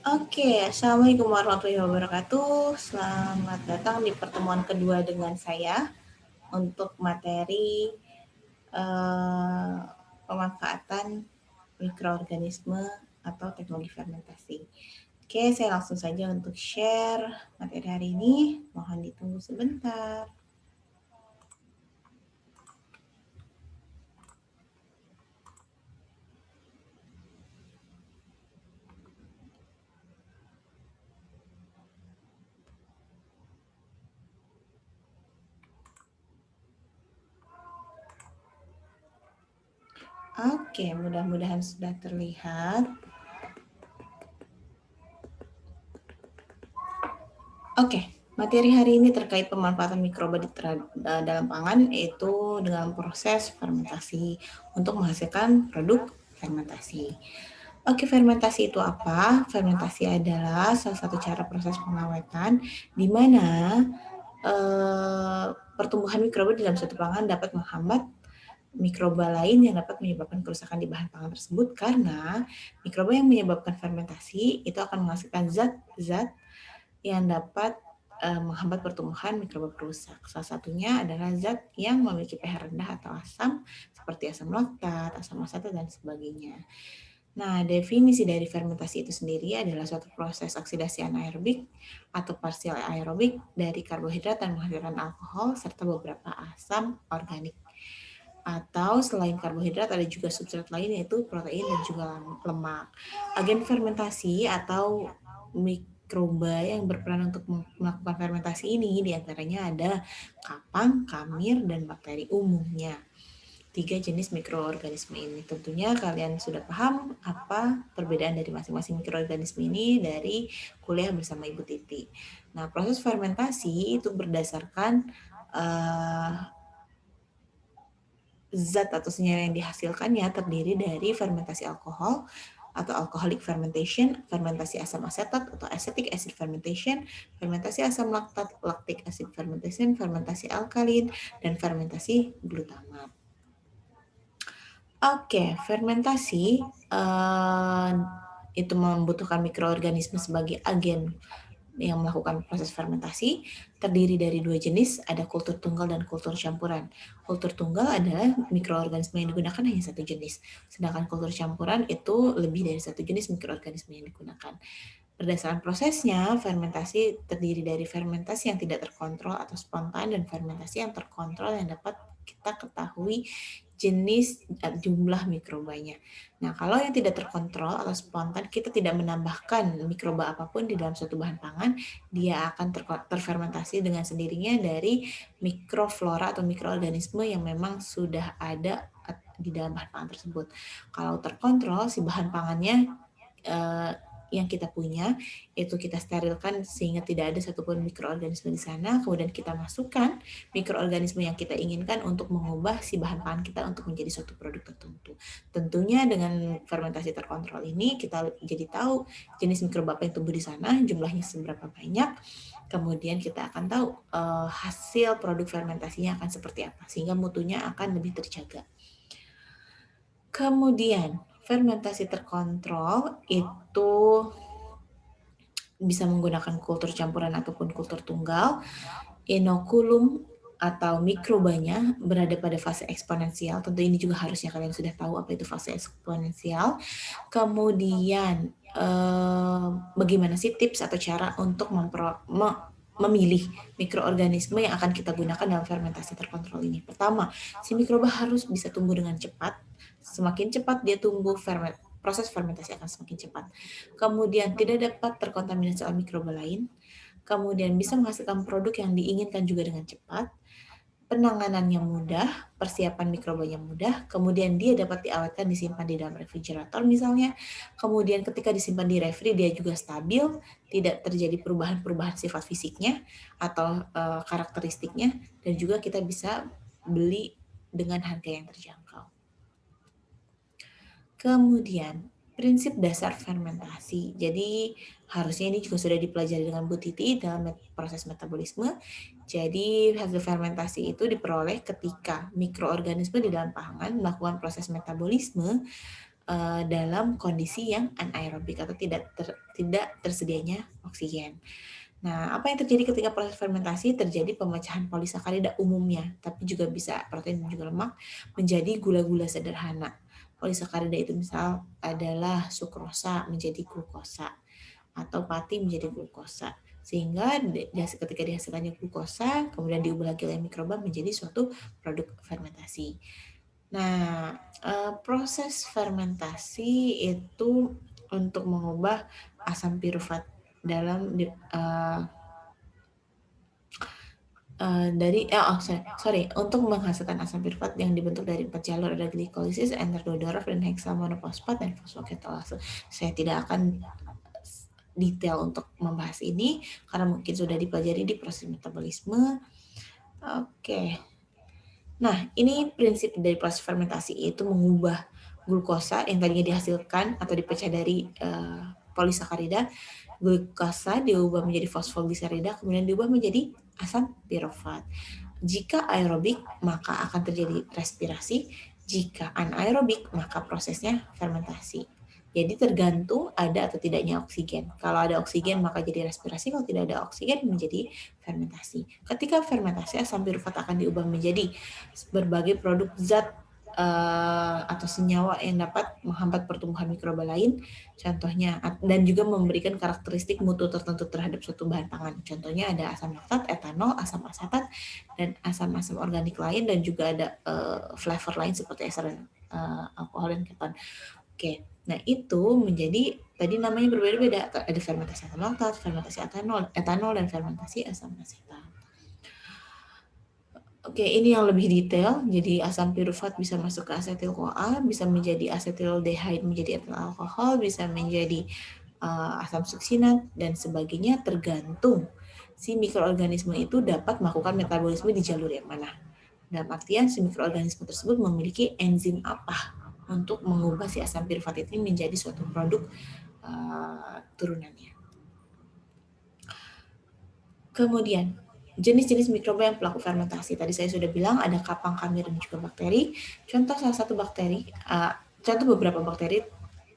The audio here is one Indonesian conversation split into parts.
Oke, Assalamualaikum warahmatullahi wabarakatuh. Selamat datang di pertemuan kedua dengan saya untuk materi eh, pemanfaatan mikroorganisme atau teknologi fermentasi. Oke, saya langsung saja untuk share materi hari ini. Mohon ditunggu sebentar. Oke, mudah-mudahan sudah terlihat. Oke, materi hari ini terkait pemanfaatan mikroba dalam pangan, yaitu dengan proses fermentasi untuk menghasilkan produk fermentasi. Oke, fermentasi itu apa? Fermentasi adalah salah satu cara proses pengawetan di mana pertumbuhan mikroba di dalam suatu pangan dapat menghambat mikroba lain yang dapat menyebabkan kerusakan di bahan pangan tersebut, karena mikroba yang menyebabkan fermentasi itu akan menghasilkan zat-zat yang dapat menghambat pertumbuhan mikroba perusak. Salah satunya adalah zat yang memiliki pH rendah atau asam, seperti asam laktat, asam asetat, dan sebagainya. Nah, definisi dari fermentasi itu sendiri adalah suatu proses oksidasi anaerobik atau partial aerobik dari karbohidrat dan menghasilkan alkohol serta beberapa asam organik. Atau selain karbohidrat ada juga substrat lain, yaitu protein dan juga lemak. Agen fermentasi atau mikroba yang berperan untuk melakukan fermentasi ini diantaranya ada kapang, kamir, dan bakteri umumnya. 3 jenis mikroorganisme ini. Tentunya kalian sudah paham apa perbedaan dari masing-masing mikroorganisme ini dari kuliah bersama Ibu Titi. Nah, proses fermentasi itu berdasarkan zat atau senyawa yang dihasilkannya terdiri dari fermentasi alkohol atau alcoholic fermentation, fermentasi asam asetat atau acetic acid fermentation, fermentasi asam laktat, lactic acid fermentation, fermentasi alkalin, dan fermentasi glutamat. Oke, fermentasi itu membutuhkan mikroorganisme sebagai agen yang melakukan proses fermentasi. Terdiri dari 2 jenis, ada kultur tunggal dan kultur campuran. Kultur tunggal adalah mikroorganisme yang digunakan hanya satu jenis, sedangkan kultur campuran itu lebih dari satu jenis mikroorganisme yang digunakan. Berdasarkan prosesnya, fermentasi terdiri dari fermentasi yang tidak terkontrol atau spontan dan fermentasi yang terkontrol yang dapat kita ketahui jenis jumlah mikrobanya. Nah, kalau yang tidak terkontrol atau spontan, kita tidak menambahkan mikroba apapun di dalam suatu bahan pangan, dia akan terfermentasi dengan sendirinya dari mikroflora atau mikroorganisme yang memang sudah ada di dalam bahan pangan tersebut. Kalau terkontrol, si bahan pangannya yang kita punya itu kita sterilkan sehingga tidak ada satupun mikroorganisme di sana, kemudian kita masukkan mikroorganisme yang kita inginkan untuk mengubah si bahan pangan kita untuk menjadi suatu produk tertentu. Tentunya dengan fermentasi terkontrol ini kita jadi tahu jenis mikroba apa yang tumbuh di sana, jumlahnya seberapa banyak, kemudian kita akan tahu hasil produk fermentasinya akan seperti apa, sehingga mutunya akan lebih terjaga. Kemudian fermentasi terkontrol itu bisa menggunakan kultur campuran ataupun kultur tunggal. Inokulum atau mikrobanya berada pada fase eksponensial. Tentu ini juga harusnya kalian sudah tahu apa itu fase eksponensial. Kemudian bagaimana sih tips atau cara untuk memilih mikroorganisme yang akan kita gunakan dalam fermentasi terkontrol ini. Pertama, si mikroba harus bisa tumbuh dengan cepat. Semakin cepat dia tumbuh, proses fermentasi akan semakin cepat. Kemudian tidak dapat terkontaminasi oleh mikroba lain. Kemudian bisa menghasilkan produk yang diinginkan juga dengan cepat. Penanganannya mudah, persiapan mikrobanya mudah, kemudian dia dapat diawetkan, disimpan di dalam refrigerator misalnya, kemudian ketika disimpan di refri dia juga stabil, tidak terjadi perubahan-perubahan sifat fisiknya atau karakteristiknya, dan juga kita bisa beli dengan harga yang terjangkau. Kemudian, prinsip dasar fermentasi. Jadi, harusnya ini juga sudah dipelajari dengan Bu Titi dalam proses metabolisme. Jadi, hasil fermentasi itu diperoleh ketika mikroorganisme di dalam pangan melakukan proses metabolisme dalam kondisi yang anaerobik atau tidak tersedianya oksigen. Nah, apa yang terjadi ketika proses fermentasi? Terjadi pemecahan polisakarida umumnya, tapi juga bisa protein dan juga lemak menjadi gula-gula sederhana. Polisakarida itu misal adalah sukrosa menjadi glukosa atau pati menjadi glukosa. Sehingga ketika dihasilkannya glukosa, kemudian diubah lagi oleh mikroba menjadi suatu produk fermentasi. Nah, proses fermentasi itu untuk mengubah asam pirufat dalam untuk menghasilkan asam pirufat yang dibentuk dari 4 jalur, ada glikolisis, enter-dodoraf, dan heksamonofosfat dan fosfoketolase. Saya tidak akan detail untuk membahas ini karena mungkin sudah dipelajari di proses metabolisme. Oke. Nah, ini prinsip dari proses fermentasi, yaitu mengubah glukosa yang tadinya dihasilkan atau dipecah dari polisakarida. Glukosa diubah menjadi fosfogliserida, kemudian diubah menjadi asam pirufat. Jika aerobik, maka akan terjadi respirasi. Jika anaerobik, maka prosesnya fermentasi. Jadi tergantung ada atau tidaknya oksigen. Kalau ada oksigen, maka jadi respirasi. Kalau tidak ada oksigen, menjadi fermentasi. Ketika fermentasi, asam pirufat akan diubah menjadi berbagai produk zat atau senyawa yang dapat menghambat pertumbuhan mikroba lain, contohnya, dan juga memberikan karakteristik mutu tertentu terhadap suatu bahan pangan. Contohnya ada asam laktat, etanol, asam asetat, dan asam-asam organik lain, dan juga ada flavor lain seperti ester, alkohol, dan keton. Oke, nah itu menjadi tadi namanya berbeda-beda. Ada fermentasi asam laktat, fermentasi etanol, dan fermentasi asam asetat. Oke, ini yang lebih detail. Jadi asam pirufat bisa masuk ke asetil-CoA, bisa menjadi asetildehyde menjadi etil alkohol, bisa menjadi asam suksinat dan sebagainya, tergantung si mikroorganisme itu dapat melakukan metabolisme di jalur yang mana. Dalam artian si mikroorganisme tersebut memiliki enzim apa untuk mengubah si asam pirufat ini menjadi suatu produk turunannya. Kemudian, jenis-jenis mikroba yang pelaku fermentasi. Tadi saya sudah bilang ada kapang, kamir, dan juga bakteri. Contoh salah satu bakteri, contoh beberapa bakteri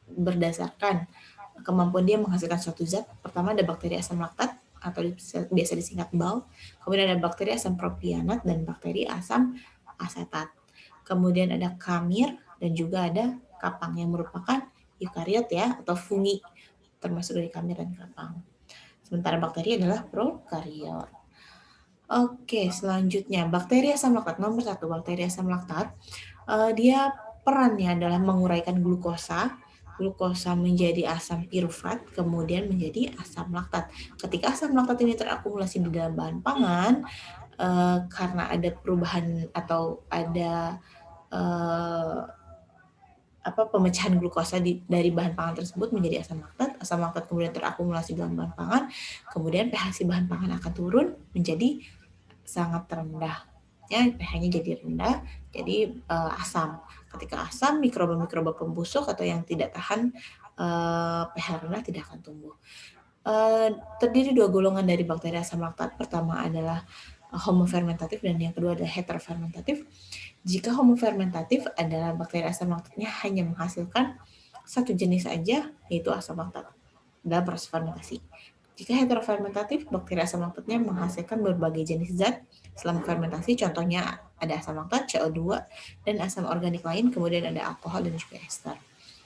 berdasarkan kemampuan dia menghasilkan suatu zat. Pertama ada bakteri asam laktat atau biasa disingkat BAL. Kemudian ada bakteri asam propionat dan bakteri asam asetat. Kemudian ada kamir dan juga ada kapang yang merupakan eukariot ya atau fungi, termasuk dari kamir dan kapang. Sementara bakteri adalah prokariot. Oke, selanjutnya bakteri asam laktat. Nomor 1, bakteri asam laktat. Dia perannya adalah menguraikan glukosa. Glukosa menjadi asam pirufat, kemudian menjadi asam laktat. Ketika asam laktat ini terakumulasi di dalam bahan pangan, karena ada perubahan atau ada pemecahan glukosa dari bahan pangan tersebut menjadi asam laktat kemudian terakumulasi dalam bahan pangan, kemudian pH si bahan pangan akan turun menjadi sangat rendah. Ya, pH-nya jadi rendah, jadi asam. Ketika asam, mikroba-mikroba pembusuk atau yang tidak tahan pH rendah tidak akan tumbuh. Terdiri 2 golongan dari bakteri asam laktat. Pertama adalah homofermentatif dan yang kedua adalah heterofermentatif. Jika homofermentatif adalah bakteri asam laktatnya hanya menghasilkan satu jenis saja, yaitu asam laktat dalam proses fermentasi. Jika heterofermentatif, bakteri asam laktatnya menghasilkan berbagai jenis zat selama fermentasi, contohnya ada asam laktat, CO2, dan asam organik lain, kemudian ada alkohol dan juga ester.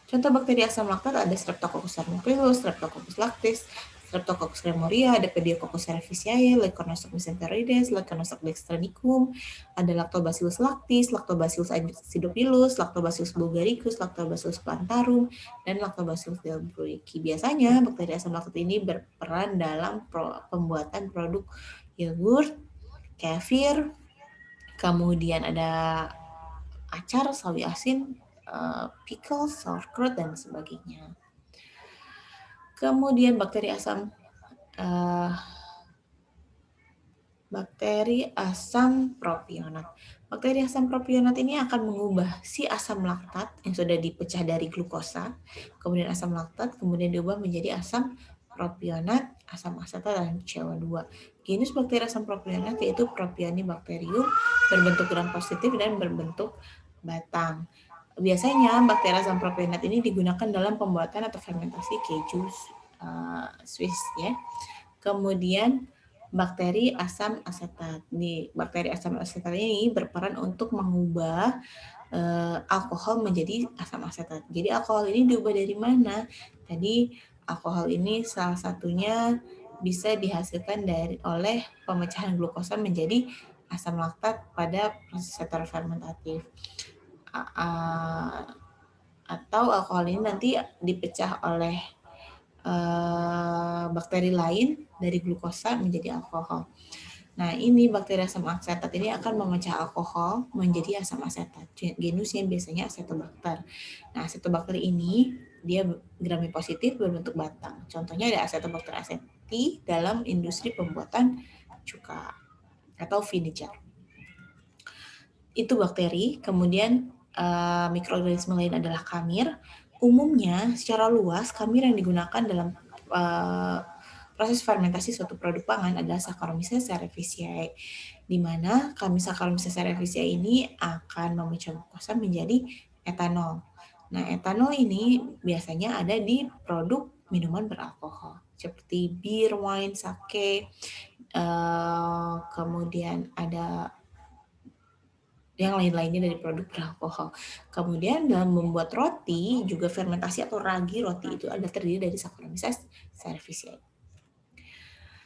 Contoh bakteri asam laktat ada Streptococcus thermophilus, Streptococcus lactis, Streptococcus remoria, ada Pediococcus cerevisiae, Laeconostoc mesenterides, Laeconostoc dextronicum, ada Lactobacillus lactis, Lactobacillus acidophilus, Lactobacillus bulgaricus, Lactobacillus plantarum, dan Lactobacillus delbrueckii. Biasanya bakteri asam laktat ini berperan dalam pembuatan produk yogurt, kefir, kemudian ada acar, sawi asin, pickles, sauerkraut, dan sebagainya. Kemudian bakteri asam propionat. Bakteri asam propionat ini akan mengubah si asam laktat yang sudah dipecah dari glukosa, kemudian asam laktat, kemudian diubah menjadi asam propionat, asam asetat, dan CO2. Genus bakteri asam propionat yaitu Propionibacterium, berbentuk gram positif dan berbentuk batang. Biasanya bakteri asam propionat ini digunakan dalam pembuatan atau fermentasi keju Swiss ya. Kemudian bakteri asam asetat. Bakteri asam asetat ini berperan untuk mengubah alkohol menjadi asam asetat. Jadi alkohol ini diubah dari mana? Tadi alkohol ini salah satunya bisa dihasilkan oleh pemecahan glukosa menjadi asam laktat pada proses heterofermentatif. Atau alkohol ini nanti dipecah oleh bakteri lain dari glukosa menjadi alkohol. Nah, ini bakteri asam asetat ini akan memecah alkohol menjadi asam asetat. Genusnya biasanya Acetobacter. Nah, Acetobacter ini dia gram positif berbentuk batang. Contohnya ada Acetobacter aceti dalam industri pembuatan cuka atau vinegar. Itu bakteri. Kemudian mikroorganisme lain adalah kamir. Umumnya secara luas kamir yang digunakan dalam proses fermentasi suatu produk pangan adalah Saccharomyces cerevisiae, di mana Saccharomyces cerevisiae ini akan memecah glukosa menjadi etanol. Nah, etanol ini biasanya ada di produk minuman beralkohol seperti bir, wine, sake, kemudian ada yang lain-lainnya dari produk beralkohol. Kemudian dalam membuat roti, juga fermentasi atau ragi roti itu ada terdiri dari Saccharomyces cerevisiae.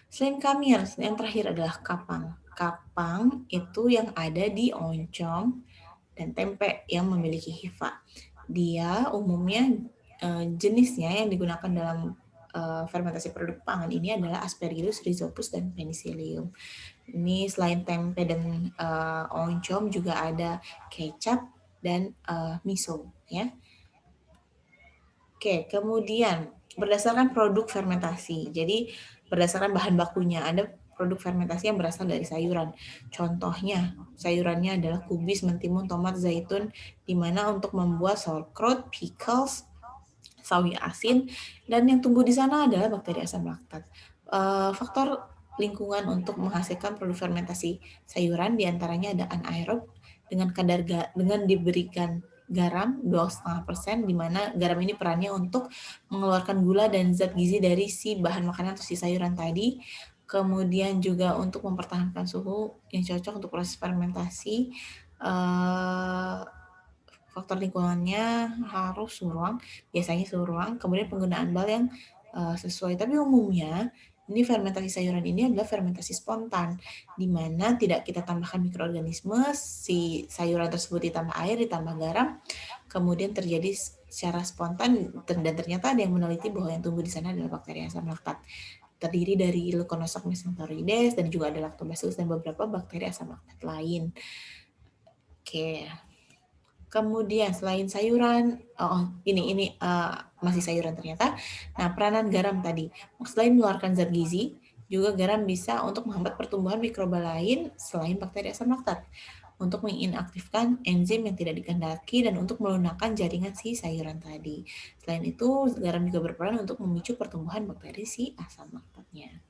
Selain kamir, yang terakhir adalah kapang. Kapang itu yang ada di oncom dan tempe yang memiliki hifa. Dia umumnya jenisnya yang digunakan dalam fermentasi produk pangan ini adalah Aspergillus, Rhizopus, dan Penicillium. Ini selain tempe dan oncom juga ada kecap dan miso ya. Oke, kemudian berdasarkan produk fermentasi. Jadi berdasarkan bahan bakunya ada produk fermentasi yang berasal dari sayuran. Contohnya, sayurannya adalah kubis, mentimun, tomat, zaitun, di mana untuk membuat sauerkraut, pickles, sawi asin, dan yang tumbuh di sana adalah bakteri asam laktat. Faktor lingkungan untuk menghasilkan produk fermentasi sayuran diantaranya ada anaerob dengan diberikan garam 2,5%, di mana garam ini perannya untuk mengeluarkan gula dan zat gizi dari si bahan makanan atau si sayuran tadi. Kemudian juga untuk mempertahankan suhu yang cocok untuk proses fermentasi. Faktor lingkungannya harus suhu ruang, biasanya suhu ruang. Kemudian penggunaan bal yang sesuai. Tapi umumnya ini fermentasi sayuran ini adalah fermentasi spontan, di mana tidak kita tambahkan mikroorganisme, si sayuran tersebut ditambah air, ditambah garam, kemudian terjadi secara spontan, dan ternyata ada yang meneliti bahwa yang tumbuh di sana adalah bakteri asam laktat. Terdiri dari Leuconostochmus enterides, dan juga ada Lactobacillus dan beberapa bakteri asam laktat lain. Oke. Kemudian selain sayuran, ini masih sayuran ternyata. Nah, peranan garam tadi, selain mengeluarkan zat gizi, juga garam bisa untuk menghambat pertumbuhan mikroba lain selain bakteri asam laktat, untuk menginaktifkan enzim yang tidak dikehendaki dan untuk melunakkan jaringan si sayuran tadi. Selain itu, garam juga berperan untuk memicu pertumbuhan bakteri si asam laktatnya.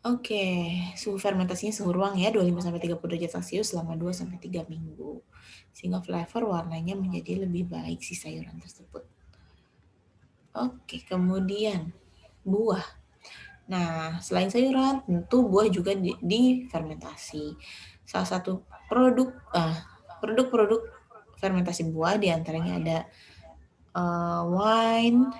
Oke, suhu fermentasinya suhu ruang ya, 25-30 derajat Celcius selama 2-3 minggu. Sehingga flavor warnanya menjadi lebih baik si sayuran tersebut. Oke, kemudian buah. Nah, selain sayuran, tentu buah juga difermentasi. Salah satu produk fermentasi buah diantaranya ada wine,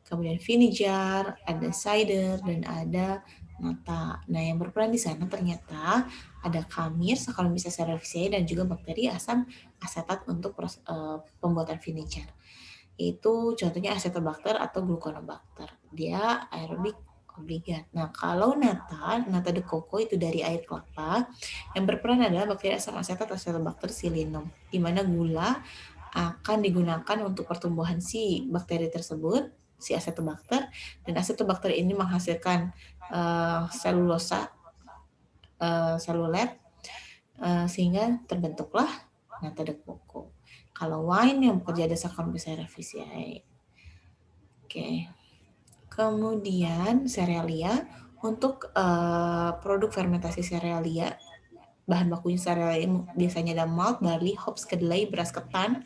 kemudian vinegar, ada cider, dan ada nata. Nah, yang berperan di sana ternyata ada kamir, Saccharomyces cerevisiae, dan juga bakteri asam asetat untuk pembuatan vinegar. Itu contohnya Acetobacter atau Gluconobacter. Dia aerobik obligat. Nah, kalau nata de coco itu dari air kelapa, yang berperan adalah bakteri asam asetat Acetobacter sillinum, di mana gula akan digunakan untuk pertumbuhan si bakteri tersebut, si Acetobacter, dan Acetobacter ini menghasilkan selulosa seluler, sehingga terbentuklah nata de coco. Kalau wine yang bekerja ada Saccharomyces cerevisiae. Oke. Kemudian serealia, untuk produk fermentasi serealia bahan bakunya secara biasanya ada malt, barley, hops, kedelai, beras ketan.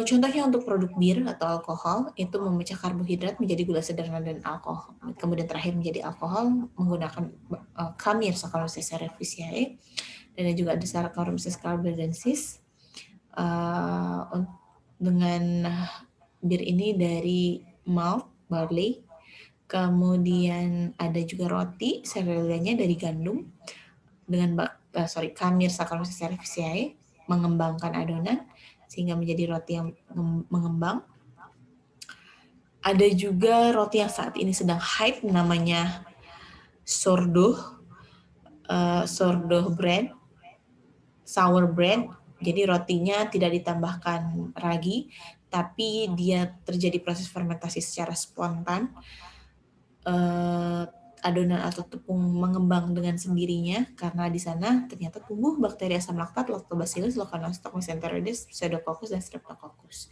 Contohnya untuk produk bir atau alkohol itu memecah karbohidrat menjadi gula sederhana dan alkohol. Kemudian terakhir menjadi alkohol menggunakan khamir Saccharomyces cerevisiae dan juga ada Saccharomyces carbonensis. Dengan bir ini dari malt, barley, kemudian ada juga roti serealnya dari gandum dengan khamir Saccharomyces cerevisiae mengembangkan adonan sehingga menjadi roti yang mengembang. Ada juga roti yang saat ini sedang hype namanya sourdough bread, sour bread. Jadi rotinya tidak ditambahkan ragi, tapi dia terjadi proses fermentasi secara spontan. Adonan atau tepung mengembang dengan sendirinya karena di sana ternyata tumbuh bakteri asam laktat Lactobacillus lactobacillus mesenteroides, Pseudococcus dan Streptococcus.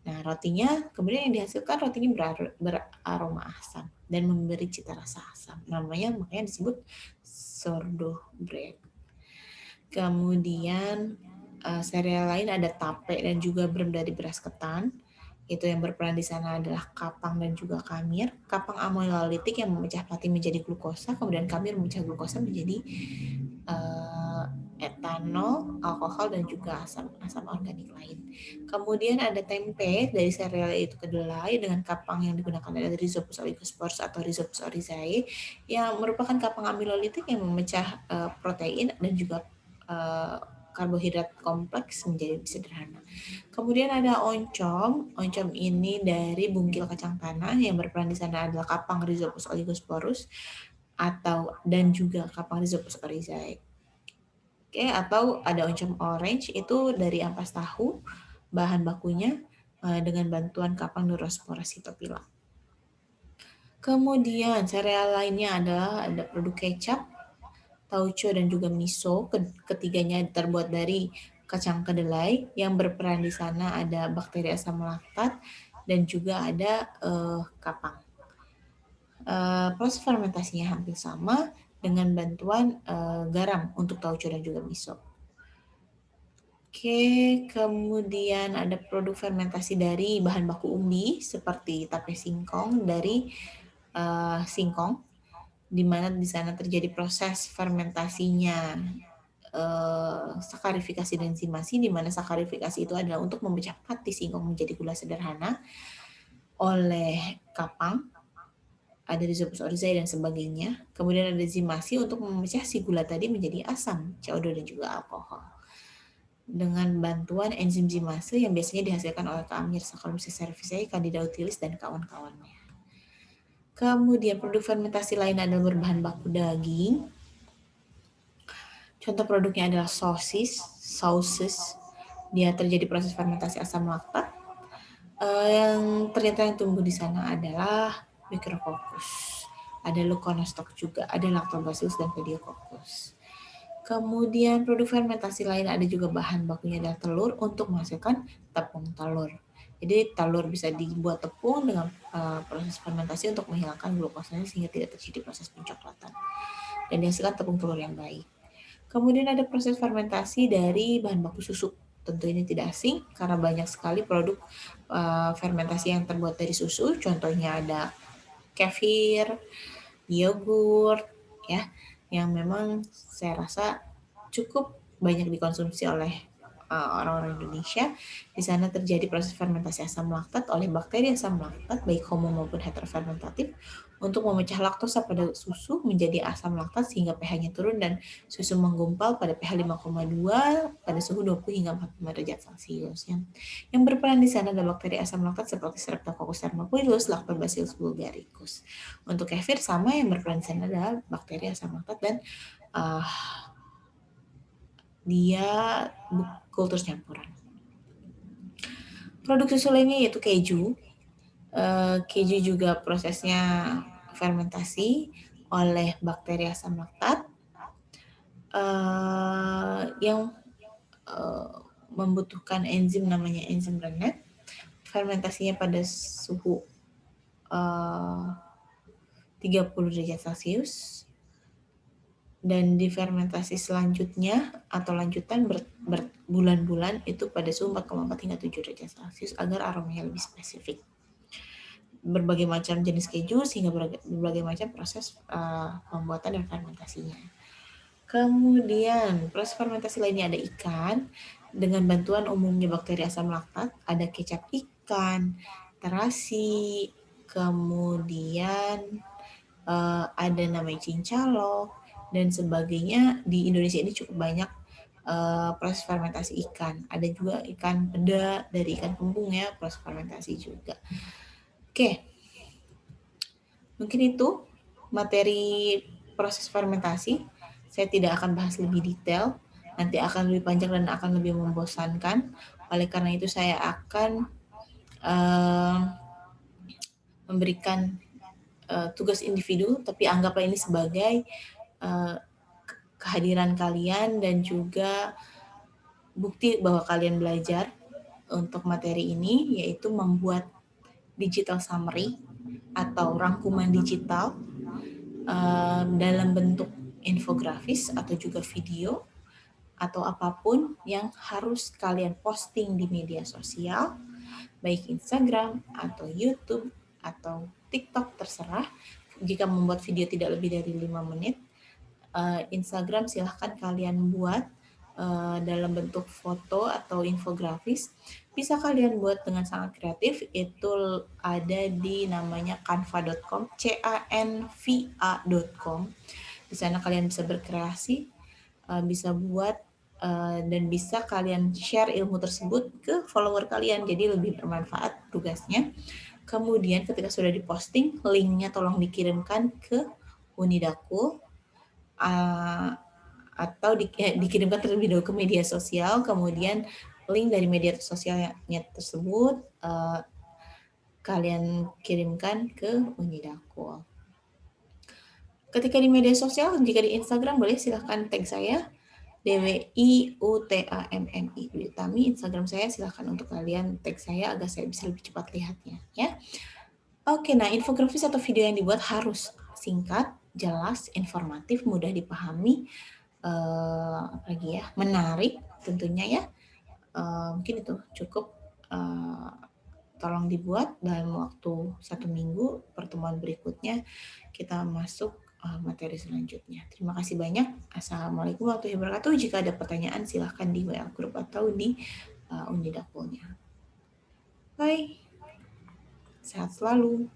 Nah, rotinya kemudian yang dihasilkan rotinya beraroma asam dan memberi cita rasa asam. Makanya disebut sourdough bread. Kemudian sereal lain ada tape dan juga brem dari beras ketan. Itu yang berperan di sana adalah kapang dan juga kamir. Kapang amilolitik yang memecah platin menjadi glukosa, kemudian kamir memecah glukosa menjadi etanol, alkohol, dan juga asam organik lain. Kemudian ada tempe dari sereal itu kedelai dengan kapang yang digunakan adalah Rhizopus oligosporus atau Rhizopus oryzae yang merupakan kapang amilolitik yang memecah protein dan juga karbohidrat kompleks menjadi sederhana. Kemudian ada oncom. Oncom ini dari bungkil kacang tanah yang berperan di sana adalah kapang Rhizopus oligosporus dan juga kapang Rhizopus oryzae. Oke, atau ada oncom orange itu dari ampas tahu, bahan bakunya dengan bantuan kapang Neurospora sitophylla. Kemudian sereal lainnya adalah ada produk kecap, tauco dan juga miso. Ketiganya terbuat dari kacang kedelai yang berperan di sana ada bakteri asam laktat dan juga ada kapang. Proses fermentasinya hampir sama dengan bantuan garam untuk tauco dan juga miso. Oke, kemudian ada produk fermentasi dari bahan baku umbi seperti tape singkong dari singkong, di mana di sana terjadi proses fermentasinya sakarifikasi dan enzimasi, di mana sakarifikasi itu adalah untuk memecah pati singkong menjadi gula sederhana oleh kapang, ada Rhizopus oryzae dan sebagainya. Kemudian ada enzimasi untuk memecah si gula tadi menjadi asam, CO2 dan juga alkohol. Dengan bantuan enzim zimase yang biasanya dihasilkan oleh khamir Saccharomyces cerevisiae, Candida utilis, dan kawan-kawannya. Kemudian produk fermentasi lain adalah berbahan baku daging. Contoh produknya adalah sausis. Dia terjadi proses fermentasi asam laktat. Yang ternyata yang tumbuh di sana adalah Micrococcus. Ada Leuconostoc juga, ada Lactobacillus dan Pediococcus. Kemudian produk fermentasi lain ada juga bahan bakunya adalah telur untuk menghasilkan tepung telur. Jadi telur bisa dibuat tepung dengan proses fermentasi untuk menghilangkan glukosanya sehingga tidak terjadi proses pencoklatan. Dan dihasilkan tepung telur yang baik. Kemudian ada proses fermentasi dari bahan baku susu. Tentu ini tidak asing karena banyak sekali produk fermentasi yang terbuat dari susu. Contohnya ada kefir, yogurt, ya, yang memang saya rasa cukup banyak dikonsumsi oleh orang-orang Indonesia. Di sana terjadi proses fermentasi asam laktat oleh bakteri asam laktat baik homo maupun heterofermentatif untuk memecah laktosa pada susu menjadi asam laktat sehingga pH-nya turun dan susu menggumpal pada pH 5,2 pada suhu 20 hingga 45 derajat Celcius. Yang berperan di sana adalah bakteri asam laktat seperti Streptococcus thermophilus, Lactobacillus bulgaricus. Untuk kefir sama yang berperan di sana adalah bakteri asam laktat dan dia kultur campuran. Produk susu lainnya yaitu keju. Keju juga prosesnya fermentasi oleh bakteri asam laktat yang membutuhkan enzim namanya enzim Rennet. Fermentasinya pada suhu 30 derajat Celcius. Dan di fermentasi selanjutnya atau lanjutan berbulan-bulan itu pada suhu 4,4 hingga 7 derajat Celcius agar aromanya lebih spesifik. Berbagai macam jenis keju sehingga berbagai macam proses pembuatan dan fermentasinya. Kemudian proses fermentasi lainnya ada ikan dengan bantuan umumnya bakteri asam laktat, ada kecap ikan, terasi, kemudian ada namanya cincalok dan sebagainya. Di Indonesia ini cukup banyak proses fermentasi ikan. Ada juga ikan peda dari ikan kembung ya, proses fermentasi juga. Oke, mungkin itu materi proses fermentasi. Saya tidak akan bahas lebih detail, nanti akan lebih panjang dan akan lebih membosankan. Oleh karena itu saya akan memberikan tugas individu, tapi anggaplah ini sebagai kehadiran kalian dan juga bukti bahwa kalian belajar untuk materi ini, yaitu membuat digital summary atau rangkuman digital dalam bentuk infografis atau juga video atau apapun yang harus kalian posting di media sosial, baik Instagram atau YouTube atau TikTok, terserah. Jika membuat video tidak lebih dari 5 menit, Instagram silahkan kalian buat dalam bentuk foto atau infografis. Bisa kalian buat dengan sangat kreatif, itu ada di namanya canva.com, canva.com. Di sana kalian bisa berkreasi, bisa buat dan bisa kalian share ilmu tersebut ke follower kalian, jadi lebih bermanfaat tugasnya. Kemudian ketika sudah diposting, linknya tolong dikirimkan ke Unidakul atau dikirimkan terlebih dahulu ke media sosial, kemudian link dari media sosialnya tersebut kalian kirimkan ke Unidakul. Ketika di media sosial, jika di Instagram boleh silahkan tag saya DWIUTAMMI Dwi Utami. Instagram saya silahkan untuk kalian tag saya agar saya bisa lebih cepat lihatnya ya. Oke, nah infografis atau video yang dibuat harus singkat, jelas, informatif, mudah dipahami, apalagi ya, menarik tentunya ya. Mungkin itu cukup. Tolong dibuat dalam waktu 1 minggu. Pertemuan berikutnya kita masuk materi selanjutnya. Terima kasih banyak. Assalamualaikum warahmatullahi wabarakatuh. Jika ada pertanyaan silahkan di WA Group atau di Undidakulnya. Bye. Sehat selalu.